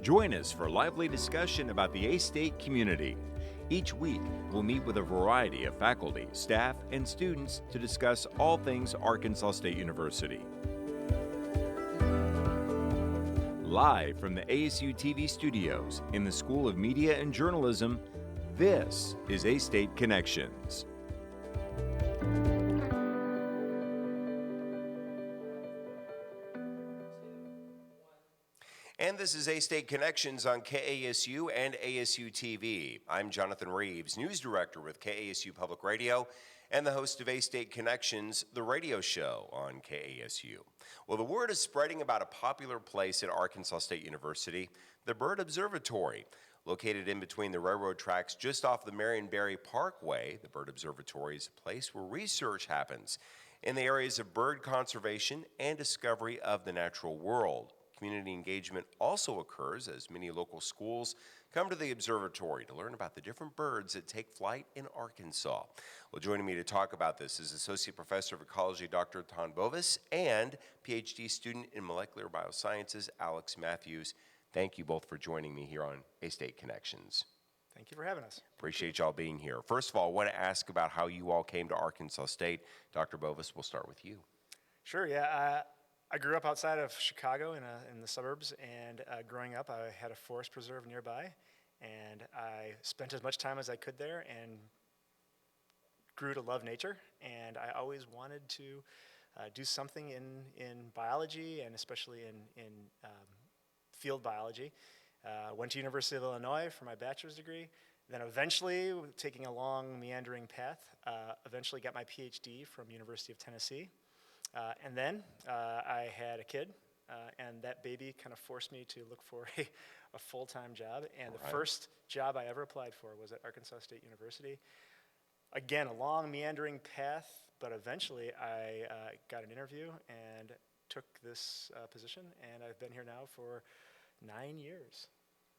Join us for lively discussion about the A-State community. Each week, we'll meet with a variety of faculty, staff, and students to discuss all things Arkansas State University. Live from the ASU-TV studios in the School of Media and Journalism, this is A-State Connections. And this is A-State Connections on KASU and ASU-TV. I'm Jonathan Reeves, News Director with KASU Public Radio and the host of A-State Connections, the radio show on KASU. Well, the word is spreading about a popular place at Arkansas State University, the Bird Observatory. Located in between the railroad tracks just off the Marionberry Parkway, the Bird Observatory is a place where research happens in the areas of bird conservation and discovery of the natural world. Community engagement also occurs as many local schools come to the observatory to learn about the different birds that take flight in Arkansas. Well, joining me to talk about this is Associate Professor of Ecology Dr. Ton Bovis and PhD student in Molecular Biosciences Alex Matthews. Thank you both for joining me here on A-State Connections. Thank you for having us. Appreciate y'all being here. First of all, I want to ask about how you all came to Arkansas State. Dr. Bovis, we'll start with you. Sure, yeah. I grew up outside of Chicago in the suburbs, and growing up I had a forest preserve nearby, and I spent as much time as I could there and grew to love nature, and I always wanted to do something in biology, and especially in field biology. Went to University of Illinois for my bachelor's degree, then eventually, taking a long meandering path, eventually got my PhD from University of Tennessee. And then I had a kid, and that baby kind of forced me to look for a full-time job. And the first job I ever applied for was at Arkansas State University. Again, a long meandering path, but eventually I got an interview and took this position, and I've been here now for 9 years.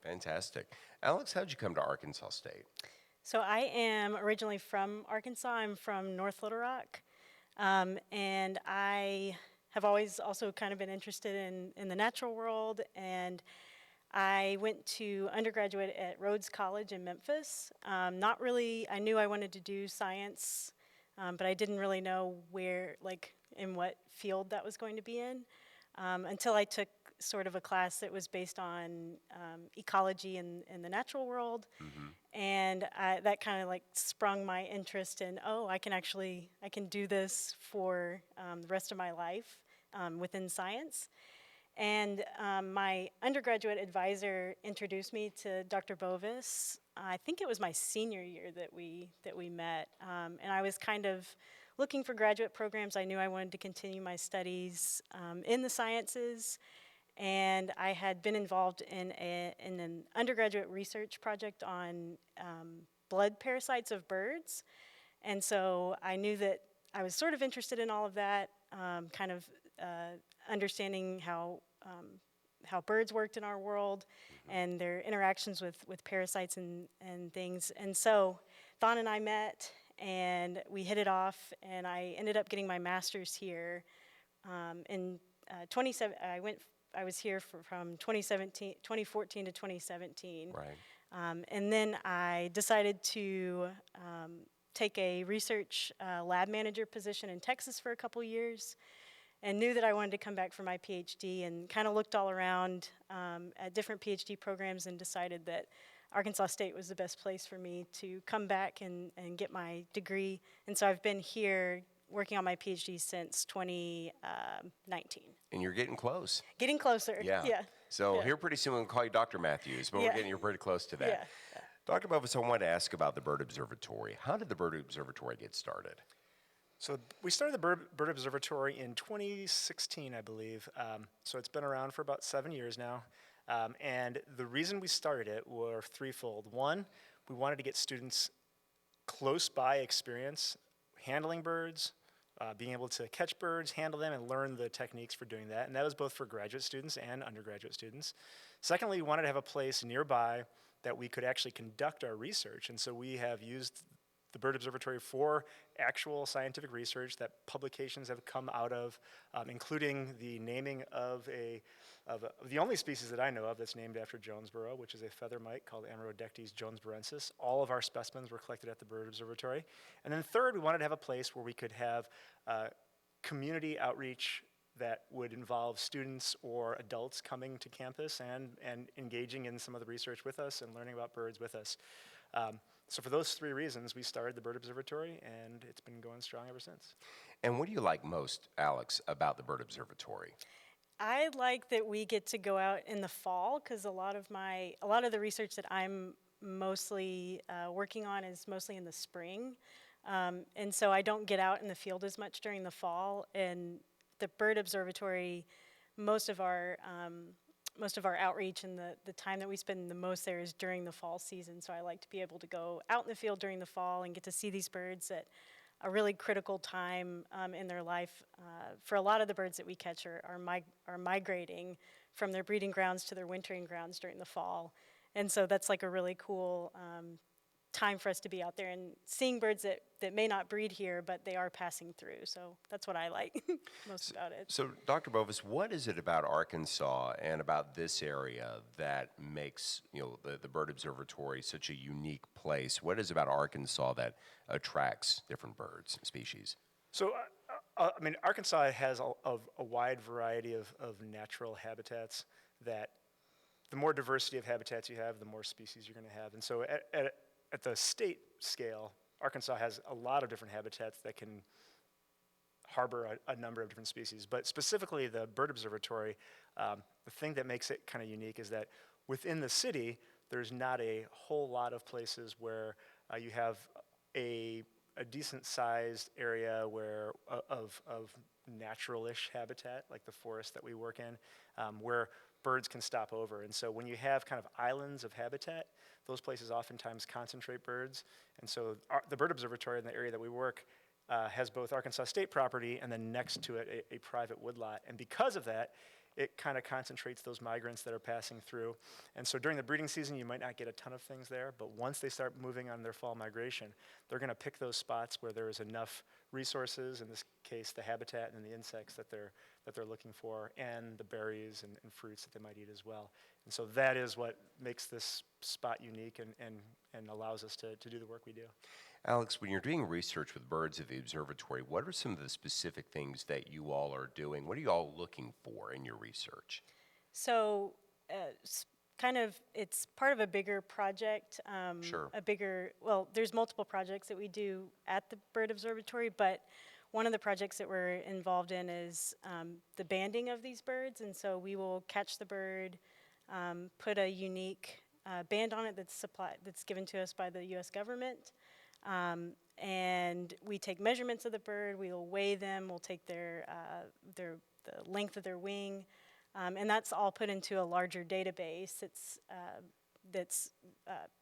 Fantastic. Alex, how'd you come to Arkansas State? So I am originally from Arkansas. I'm from North Little Rock. And I have always also kind of been interested in the natural world, and I went to undergraduate at Rhodes College in Memphis. Not really, I knew I wanted to do science, but I didn't really know where, like, in what field that was going to be in, until I took sort of a class that was based on ecology in the natural world. Mm-hmm. And that kind of like sprung my interest in, I can do this for the rest of my life within science. And my undergraduate advisor introduced me to Dr. Bovis. I think it was my senior year that we met. And I was kind of looking for graduate programs. I knew I wanted to continue my studies in the sciences. And I had been involved in an undergraduate research project on blood parasites of birds. And so I knew that I was sort of interested in all of that, kind of understanding how birds worked in our world and their interactions with parasites and things. And so Thon and I met, and we hit it off, and I ended up getting my master's here in 27. I was here from 2014 to 2017. Right. And then I decided to take a research lab manager position in Texas for a couple years, and knew that I wanted to come back for my PhD, and kind of looked all around at different PhD programs and decided that Arkansas State was the best place for me to come back and get my degree. And so I've been here working on my PhD since 2019. And you're getting close. Getting closer. Yeah. So here pretty soon we'll call you Dr. Matthews, but you're pretty close to that. Yeah. Dr. Bovis, I wanted to ask about the Bird Observatory. How did the Bird Observatory get started? So we started the Bird Observatory in 2016, I believe. So it's been around for about 7 years now. And the reason we started it were threefold. One, we wanted to get students close by experience handling birds, being able to catch birds, handle them, and learn the techniques for doing that. And that was both for graduate students and undergraduate students. Secondly, we wanted to have a place nearby that we could actually conduct our research. And so we have used the Bird Observatory for actual scientific research that publications have come out of, including the naming of the only species that I know of that's named after Jonesboro, which is a feather mite called Amarodectes jonesborensis. All of our specimens were collected at the Bird Observatory. And then third, we wanted to have a place where we could have community outreach that would involve students or adults coming to campus and engaging in some of the research with us and learning about birds with us. So for those three reasons, we started the Bird Observatory, and it's been going strong ever since. And what do you like most, Alex, about the Bird Observatory? I like that we get to go out in the fall, because a lot of the research that I'm mostly working on is mostly in the spring. And so I don't get out in the field as much during the fall. And the Bird Observatory, most of our outreach and the time that we spend the most there is during the fall season. So I like to be able to go out in the field during the fall and get to see these birds at a really critical time in their life. For a lot of the birds that we catch are migrating from their breeding grounds to their wintering grounds during the fall. And so that's like a really cool time for us to be out there and seeing birds that may not breed here, but they are passing through. So that's what I like most about it. So, Dr. Bovis, what is it about Arkansas and about this area that makes the Bird Observatory such a unique place? What is it about Arkansas that attracts different birds and species? So, I mean, Arkansas has a wide variety of natural habitats that the more diversity of habitats you have, the more species you're going to have. And so at the state scale, Arkansas has a lot of different habitats that can harbor a number of different species. But specifically the Bird Observatory, the thing that makes it kind of unique is that within the city, there's not a whole lot of places where you have a decent-sized area of natural-ish habitat, like the forest that we work in, where birds can stop over. And so when you have kind of islands of habitat, those places oftentimes concentrate birds. And so the Bird Observatory in the area that we work has both Arkansas state property and then next to it a private woodlot. And because of that, it kind of concentrates those migrants that are passing through. And so during the breeding season, you might not get a ton of things there, but once they start moving on their fall migration, they're going to pick those spots where there is enough resources, in this case the habitat and the insects that they're looking for, and the berries and fruits that they might eat as well. And so that is what makes this spot unique and allows us to do the work we do. Alex, when you're doing research with birds at the observatory, what are some of the specific things that you all are doing? What are you all looking for in your research? So it's part of a bigger project. Sure. There's multiple projects that we do at the Bird Observatory, but one of the projects that we're involved in is the banding of these birds. And so we will catch the bird, put a unique band on it that's given to us by the U.S. government. And we take measurements of the bird, we will weigh them, we'll take the length of their wing, and that's all put into a larger database. That's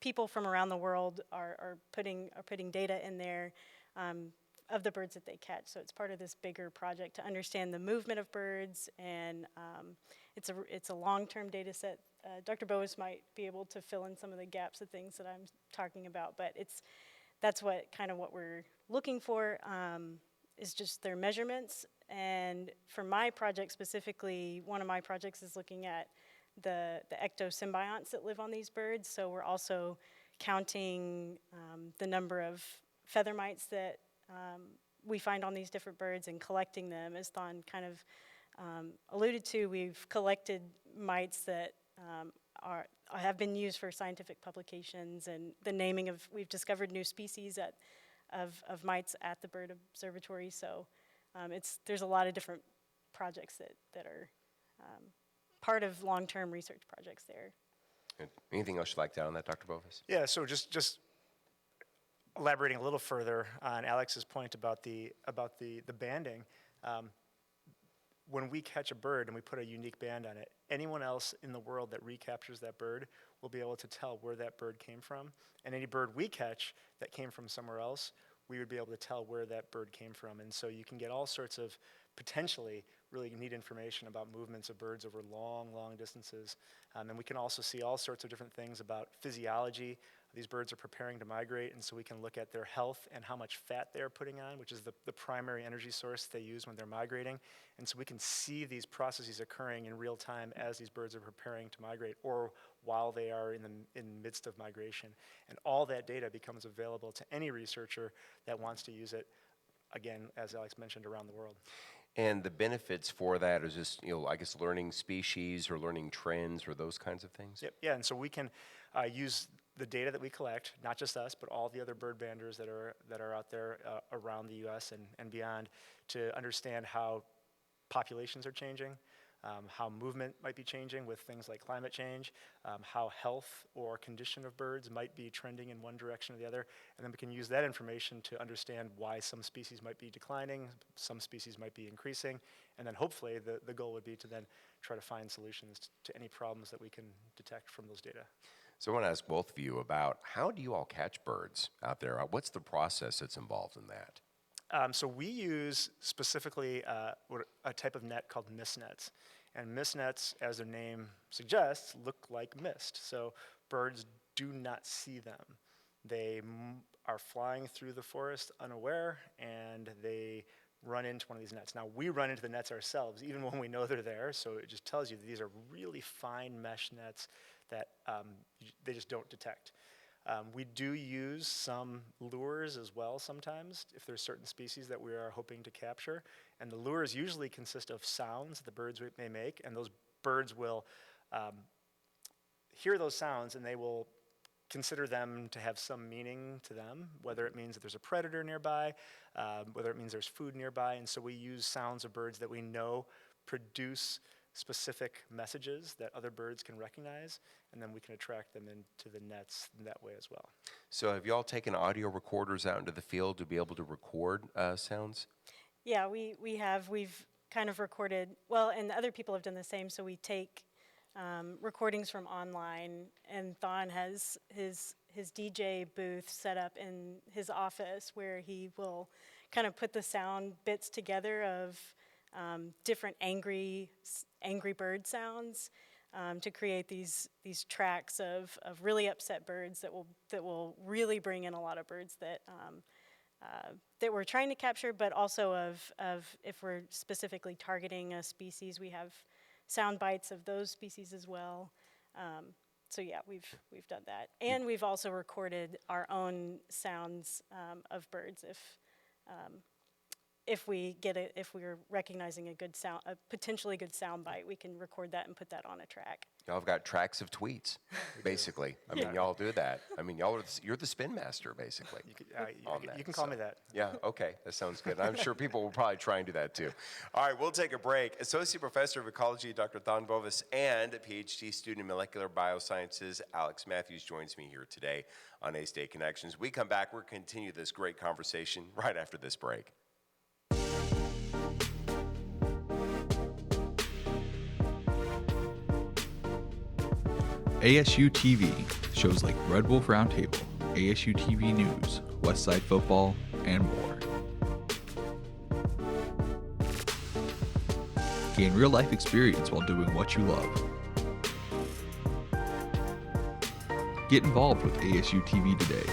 people from around the world are putting data in there of the birds that they catch. So it's part of this bigger project to understand the movement of birds, and it's a long-term data set. Dr. Boas might be able to fill in some of the gaps of things that I'm talking about, but that's what we're looking for, is just their measurements. And for my project specifically, one of my projects is looking at the ectosymbionts that live on these birds. So we're also counting the number of feather mites that we find on these different birds and collecting them. As Thon kind of alluded to, we've collected mites that have been used for scientific publications, and we've discovered new species of mites at the Bird Observatory. So there's a lot of different projects that are part of long-term research projects there. Anything else you'd like to add on that, Dr. Bovis? Yeah, so just elaborating a little further on Alex's point about the banding. When we catch a bird and we put a unique band on it, anyone else in the world that recaptures that bird will be able to tell where that bird came from. And any bird we catch that came from somewhere else, we would be able to tell where that bird came from. And so you can get all sorts of potentially really neat information about movements of birds over long, long distances. And we can also see all sorts of different things about physiology, These birds are preparing to migrate, and so we can look at their health and how much fat they're putting on, which is the primary energy source they use when they're migrating. And so we can see these processes occurring in real time as these birds are preparing to migrate or while they are in the midst of migration. And all that data becomes available to any researcher that wants to use it, again, as Alex mentioned, around the world. And the benefits for that is just, I guess learning species or learning trends or those kinds of things? Yep, yeah, and so we can use the data that we collect, not just us, but all the other bird banders that are out there around the U.S. and beyond, to understand how populations are changing, how movement might be changing with things like climate change, how health or condition of birds might be trending in one direction or the other, and then we can use that information to understand why some species might be declining, some species might be increasing, and then hopefully the goal would be to then try to find solutions to any problems that we can detect from those data. So I want to ask both of you about how do you all catch birds out there? What's the process that's involved in that? So we use specifically a type of net called mist nets. And mist nets, as their name suggests, look like mist. So birds do not see them. They are flying through the forest unaware, and they run into one of these nets. Now, we run into the nets ourselves, even when we know they're there, so it just tells you that these are really fine mesh nets that they just don't detect. We do use some lures as well sometimes, if there's certain species that we are hoping to capture. And the lures usually consist of sounds the birds may make, and those birds will hear those sounds, and they will consider them to have some meaning to them, whether it means that there's a predator nearby, whether it means there's food nearby. And so we use sounds of birds that we know produce specific messages that other birds can recognize, and then we can attract them into the nets in that way as well. So have you all taken audio recorders out into the field to be able to record sounds? Yeah, we have. We've kind of recorded, well, and other people have done the same, so we take recordings from online, and Thon has his DJ booth set up in his office where he will kind of put the sound bits together of different angry bird sounds to create these tracks of really upset birds that will really bring in a lot of birds that we're trying to capture, but also of if we're specifically targeting a species, we have sound bites of those species as well. So yeah, we've done that, and we've also recorded our own sounds of birds if we're recognizing a good sound, a potentially good sound bite, we can record that and put that on a track. Y'all have got tracks of tweets, basically. I mean, y'all do that. I mean, you're the spin master, basically. You can call me that. Yeah, okay, that sounds good. I'm sure people will probably try and do that too. All right, we'll take a break. Associate Professor of Ecology, Dr. Thon Bovis, and a PhD student in molecular biosciences, Alex Matthews, joins me here today on A-State Connections. We come back, we'll continue this great conversation right after this break. ASU-TV, shows like Red Wolf Roundtable, ASU-TV News, Westside Football, and more. Gain real-life experience while doing what you love. Get involved with ASU-TV today.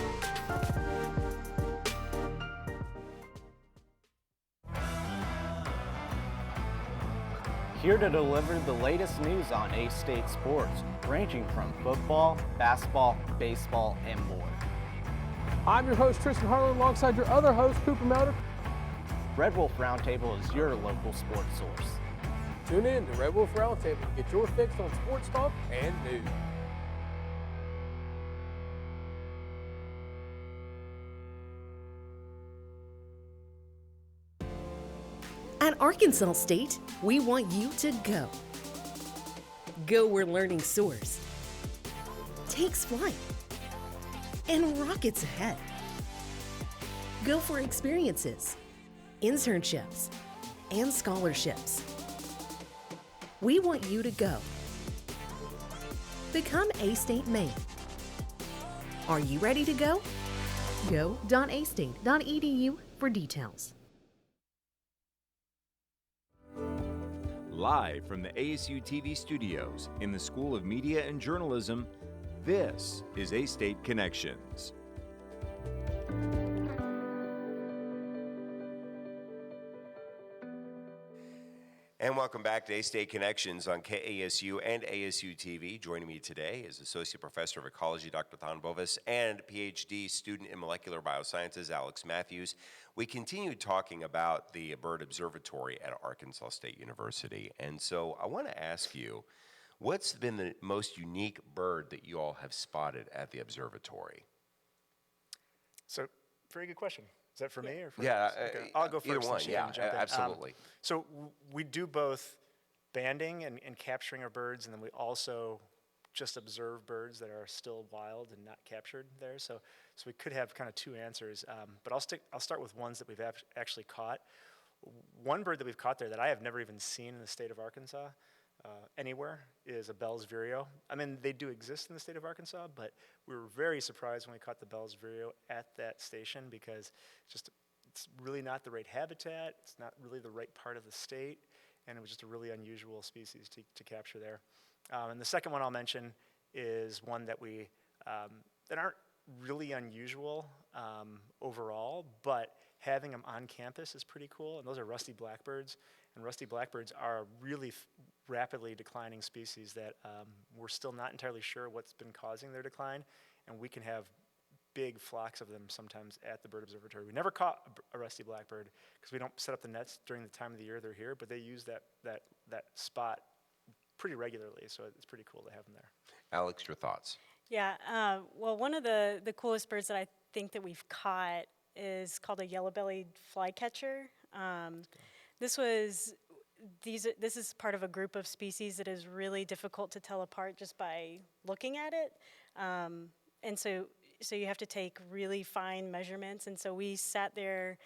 Here to deliver the latest news on A-State sports, ranging from football, basketball, baseball, and more. I'm your host, Tristan Harlan, alongside your other host, Cooper Melder. Red Wolf Roundtable is your local sports source. Tune in to Red Wolf Roundtable to get your fix on sports talk and news. At Arkansas State, we want you to go. Go where learning soars, takes flight, and rockets ahead. Go for experiences, internships, and scholarships. We want you to go. Become A-State Maine. Are you ready to go? Go.astate.edu for details. Live from the ASU-TV studios in the School of Media and Journalism, This is A-State Connections. And welcome back to A-State Connections on KASU and ASU-TV. Joining me today is Associate Professor of Ecology, Dr. Thon Bovis, and PhD student in Molecular Biosciences, Alex Matthews. We continued talking about the Bird Observatory at Arkansas State University. And so I want to ask you, what's been the most unique bird that you all have spotted at the observatory? So, very good question. Is that for me or for Yeah, okay. I'll go first. either one. and she Yeah, can jump in. absolutely. So we do both banding and capturing our birds, and then we also just observe birds that are still wild and not captured there. So we could have kind of two answers, but I'll start with ones that we've actually caught. One bird that we've caught there that I have never even seen in the state of Arkansas anywhere is a Bell's vireo. I mean, they do exist in the state of Arkansas, but we were very surprised when we caught the Bell's vireo at that station because it's really not the right habitat, it's not really the right part of the state, and it was just a really unusual species to capture there. And the second one I'll mention is one that that aren't really unusual overall, but having them on campus is pretty cool, and those are rusty blackbirds. And rusty blackbirds are a really rapidly declining species that we're still not entirely sure what's been causing their decline, and we can have big flocks of them sometimes at the Bird Observatory. We never caught a rusty blackbird because we don't set up the nets during the time of the year they're here, but they use that spot pretty regularly, so it's pretty cool to have them there. Alex, your thoughts? Yeah, well, one of the coolest birds that I think that we've caught is called a yellow-bellied flycatcher. This is part of a group of species that is really difficult to tell apart just by looking at it. And so you have to take really fine measurements. And so we sat there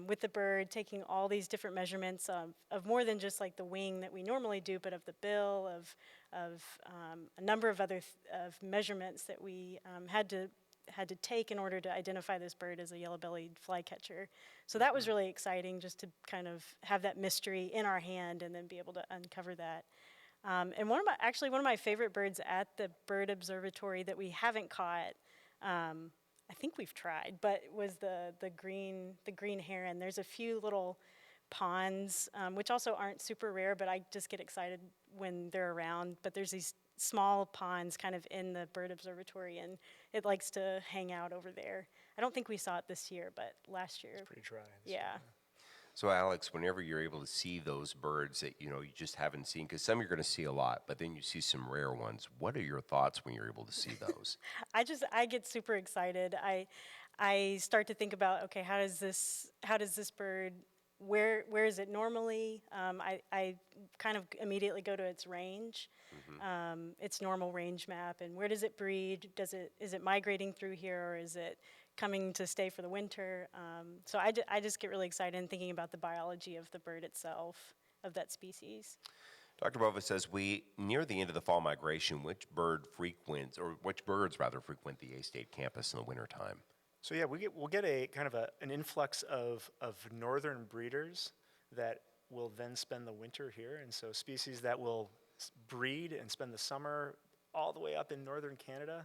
with the bird, taking all these different measurements of more than just like the wing that we normally do, but of the bill, of a number of other of measurements that we had to take in order to identify this bird as a yellow-bellied flycatcher. So that was really exciting, just to kind of have that mystery in our hand and then be able to uncover that. And one of my favorite birds at the Bird Observatory that we haven't caught, I think we've tried, but was the green heron. There's a few little ponds, which also aren't super rare, but I just get excited when they're around. But there's these small ponds kind of in the Bird Observatory, and it likes to hang out over there. I don't think we saw it this year, but last year. It's pretty dry. Yeah. So Alex, whenever you're able to see those birds that you just haven't seen, because some you're going to see a lot, but then you see some rare ones. What are your thoughts when you're able to see those? I get super excited. I start to think about, okay, how does this bird, where is it normally? I kind of immediately go to its range, its normal range map, and where does it breed? Is it migrating through here, or is it coming to stay for the winter? So I just get really excited in thinking about the biology of the bird itself, of that species. Dr. Bova says we near the end of the fall migration, which birds frequent the A-State campus in the wintertime? So yeah, we'll get a kind of an influx of northern breeders that will then spend the winter here, and so species that will breed and spend the summer all the way up in northern Canada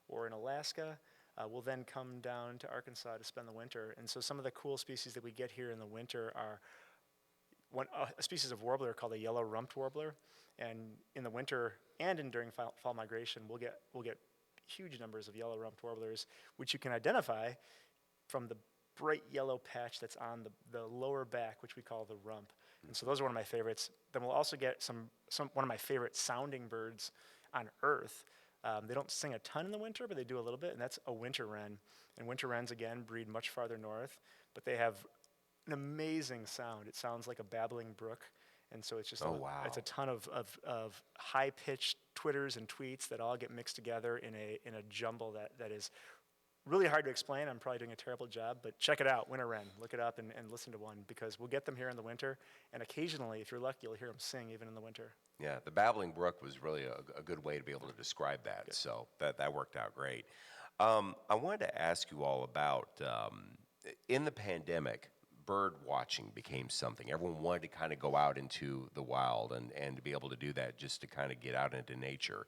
or in Alaska will then come down to Arkansas to spend the winter. And so some of the cool species that we get here in the winter are a species of warbler called a yellow-rumped warbler, and in the winter and during fall migration, we'll get huge numbers of yellow-rumped warblers, which you can identify from the bright yellow patch that's on the lower back, which we call the rump. And so those are one of my favorites. Then we'll also get one of my favorite sounding birds on Earth. They don't sing a ton in the winter, but they do a little bit, and that's a winter wren. And winter wrens, again, breed much farther north, but they have an amazing sound. It sounds like a babbling brook, and so it's just it's a ton of high-pitched twitters and tweets that all get mixed together in a jumble that is really hard to explain. I'm probably doing a terrible job, but check it out, winter wren. Look it up and listen to one, because we'll get them here in the winter, and occasionally, if you're lucky, you'll hear them sing even in the winter. Yeah, the babbling brook was really a good way to be able to describe that, good. So that worked out great. I wanted to ask you all about, in the pandemic, bird watching became something. Everyone wanted to kind of go out into the wild and to be able to do that, just to kind of get out into nature.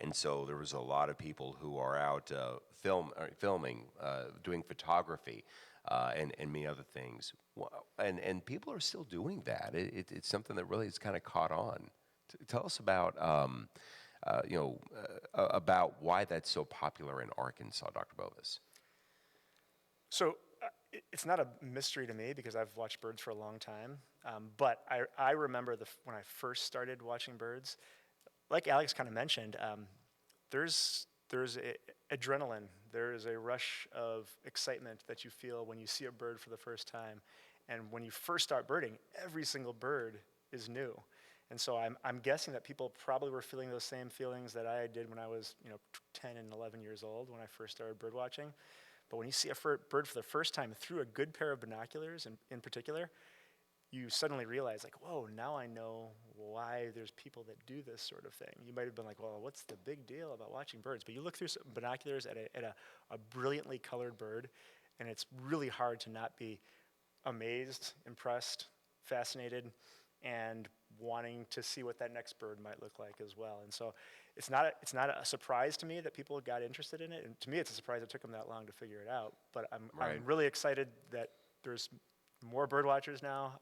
And so there was a lot of people who are out filming, doing photography, and many other things. And people are still doing that. It's something that really has kind of caught on. Tell us about, about why that's so popular in Arkansas, Dr. Bovis. So it's not a mystery to me because I've watched birds for a long time. But I remember when I first started watching birds, like Alex kind of mentioned, there's adrenaline. There is a rush of excitement that you feel when you see a bird for the first time. And when you first start birding, every single bird is new. And so I'm guessing that people probably were feeling those same feelings that I did when I was 10 and 11 years old when I first started bird watching. But when you see a bird for the first time through a good pair of binoculars in particular, you suddenly realize, like, whoa, now I know why there's people that do this sort of thing. You might have been like, well, what's the big deal about watching birds? But you look through some binoculars at a brilliantly colored bird, and it's really hard to not be amazed, impressed, fascinated, and wanting to see what that next bird might look like as well. And so it's not a surprise to me that people got interested in it. And to me, it's a surprise it took them that long to figure it out. But I'm really excited that there's more bird watchers now.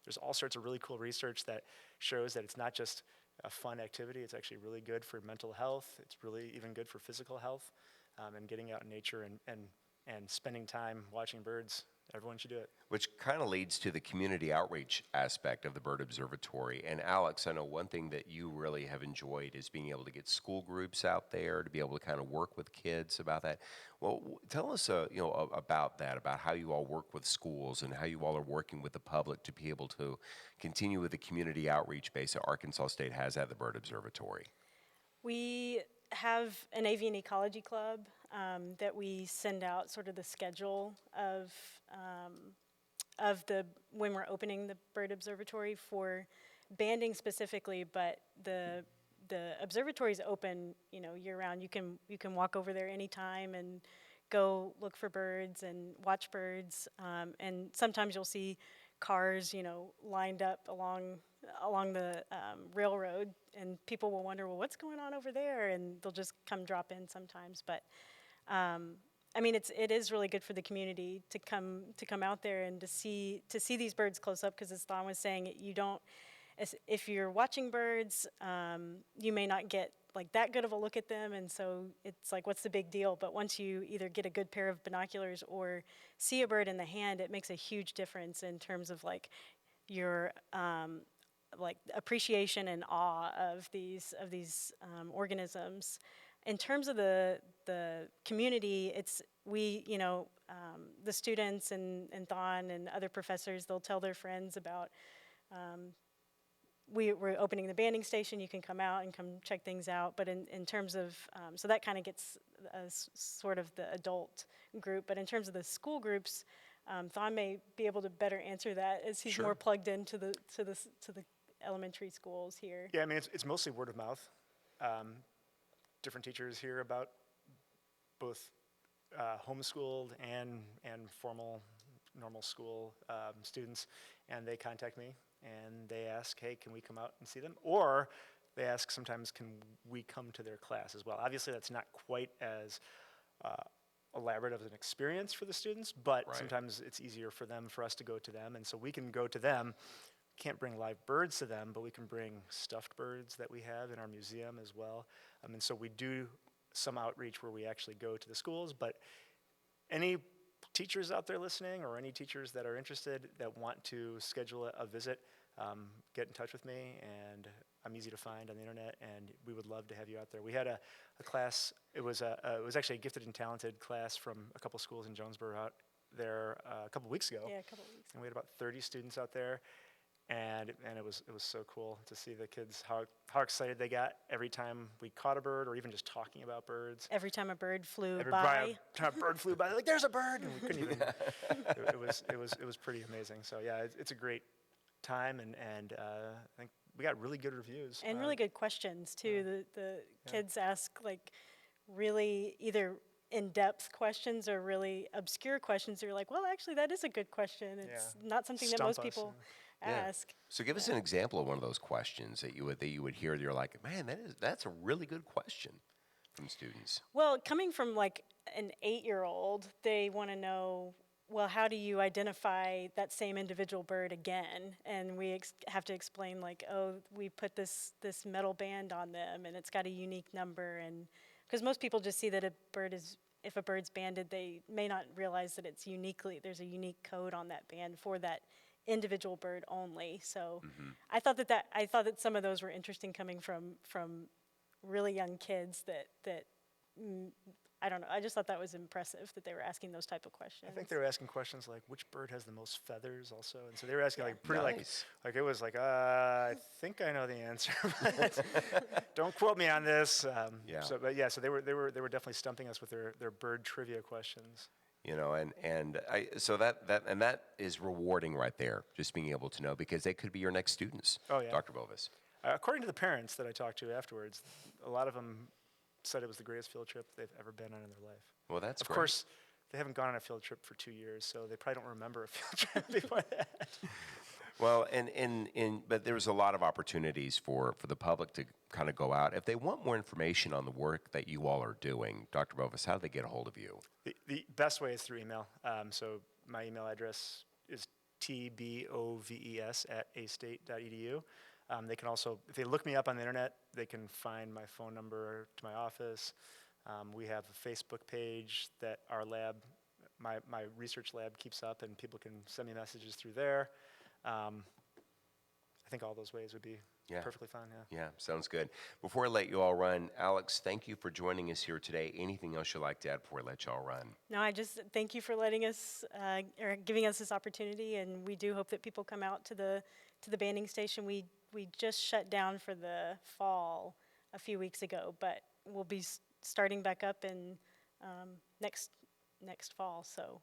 There's all sorts of really cool research that shows that it's not just a fun activity. It's actually really good for mental health. It's really even good for physical health. And getting out in nature and spending time watching birds. Everyone should do it. Which kind of leads to the community outreach aspect of the Bird Observatory. And Alex, I know one thing that you really have enjoyed is being able to get school groups out there to be able to kind of work with kids about that. Well, tell us, about that, about how you all work with schools and how you all are working with the public to be able to continue with the community outreach base that Arkansas State has at the Bird Observatory. We have an avian ecology club that we send out sort of the schedule of when we're opening the bird observatory for banding specifically, but the observatory is open, year round. You can walk over there anytime and go look for birds and watch birds. And sometimes you'll see cars, lined up along the railroad, and people will wonder, well, what's going on over there? And they'll just come drop in sometimes. But it is really good for the community to come out there and to see these birds close up, because as Thon was saying, if you're watching birds, you may not get like that good of a look at them, and so it's like, what's the big deal? But once you either get a good pair of binoculars or see a bird in the hand, it makes a huge difference in terms of like your appreciation and awe of these organisms. In terms of the community, the students and Thon and other professors, they'll tell their friends about we're opening the banding station. You can come out and come check things out. But in terms of, so that kind of gets sort of the adult group. But in terms of the school groups, Thon may be able to better answer that as he's more plugged into the elementary schools here. Yeah, it's mostly word of mouth. Different teachers hear about both homeschooled and formal normal school students, and they contact me and they ask, hey, can we come out and see them? Or they ask sometimes, can we come to their class as well? Obviously, that's not quite as elaborate of an experience for the students, but sometimes it's easier for us to go to them, and so we can go to them. Can't bring live birds to them, but we can bring stuffed birds that we have in our museum as well. And so we do some outreach where we actually go to the schools, but any teachers out there listening, or any teachers that are interested that want to schedule a visit, get in touch with me, and I'm easy to find on the internet, and we would love to have you out there. We had a class, it was actually a gifted and talented class from a couple schools in Jonesboro out there a couple weeks ago. Yeah, a couple weeks. And we had about 30 students out there. And it was so cool to see the kids, how excited they got every time we caught a bird, or even just talking about birds. Every time a bird flew by. Time a bird flew by, like, there's a bird, and we couldn't even. It was pretty amazing. So yeah, it's a great time, and I think we got really good reviews and really good questions too. The kids ask like really either in-depth questions or really obscure questions, you're like, well, actually, that is a good question. It's not something that Stump most us, people Yeah. ask. So give us an example of one of those questions that you would hear. You're like, man, that's a really good question from students. Well, coming from like an 8-year-old, they want to know, well, how do you identify that same individual bird again? And we have to explain like, oh, we put this metal band on them and it's got a unique number. And because most people just see that if a bird's banded, they may not realize that there's a unique code on that band for that individual bird only. So I thought that some of those were interesting coming from really young kids that I don't know. I just thought that was impressive that they were asking those type of questions. I think they were asking questions like, which bird has the most feathers also? And so they were asking like pretty Nice. like it was like, I think I know the answer, but don't quote me on this. Yeah. So they were definitely stumping us with their bird trivia questions. So that is rewarding right there, just being able to know, because they could be your next students. Oh, yeah. Dr. Bovis. According to the parents that I talked to afterwards, a lot of them said it was the greatest field trip they've ever been on in their life. Well, that's Of great. course, they haven't gone on a field trip for 2 years, so they probably don't remember a field trip before that. Well, but there's a lot of opportunities for the public to kind of go out. If they want more information on the work that you all are doing, Dr. Bovis, how do they get a hold of you? The best way is through email. So my email address is tboves@astate.edu. They can also, if they look me up on the internet, they can find my phone number to my office. We have a Facebook page that our lab, my research lab keeps up, and people can send me messages through there. I think all those ways would be perfectly fine, Yeah, sounds good. Before I let you all run, Alex, thank you for joining us here today. Anything else you'd like to add before I let you all run? No, I just thank you for letting us or giving us this opportunity, and we do hope that people come out to the banding station. We just shut down for the fall a few weeks ago, but we'll be starting back up in next fall. So,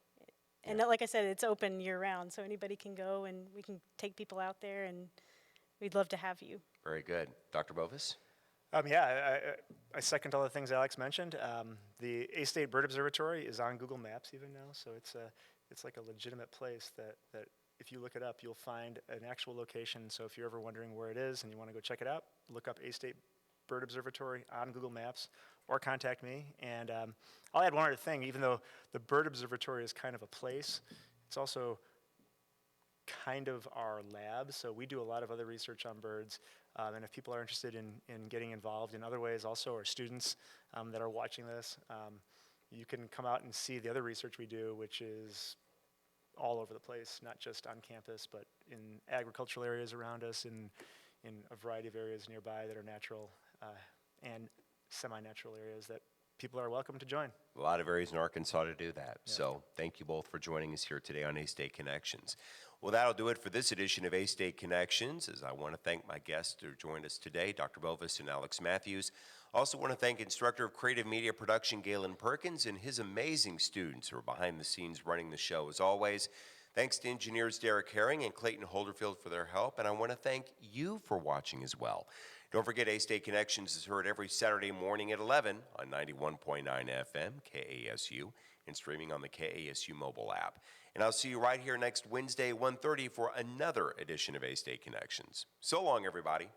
and like I said, it's open year round, so anybody can go, and we can take people out there, and we'd love to have you. Very good. Dr. Bovis? I second all the things Alex mentioned. The A-State Bird Observatory is on Google Maps even now, so it's like a legitimate place that if you look it up, you'll find an actual location. So if you're ever wondering where it is and you want to go check it out, look up A-State Bird Observatory on Google Maps or contact me. And I'll add one other thing. Even though the Bird Observatory is kind of a place, it's also kind of our lab. So we do a lot of other research on birds. And if people are interested in getting involved in other ways also, or students that are watching this, you can come out and see the other research we do, which is all over the place, not just on campus, but in agricultural areas around us, in a variety of areas nearby that are natural and semi-natural areas that people are welcome to join. A lot of areas in Arkansas to do that. Yeah. So thank you both for joining us here today on A-State Connections. Well, that'll do it for this edition of A-State Connections, as I want to thank my guests who joined us today, Dr. Bovis and Alex Matthews. Also want to thank Instructor of Creative Media Production, Galen Perkins, and his amazing students who are behind the scenes running the show as always. Thanks to engineers Derek Herring and Clayton Holderfield for their help, and I want to thank you for watching as well. Don't forget, A-State Connections is heard every Saturday morning at 11 on 91.9 FM, KASU, and streaming on the KASU mobile app. And I'll see you right here next Wednesday, 1:30 for another edition of A-State Connections. So long, everybody.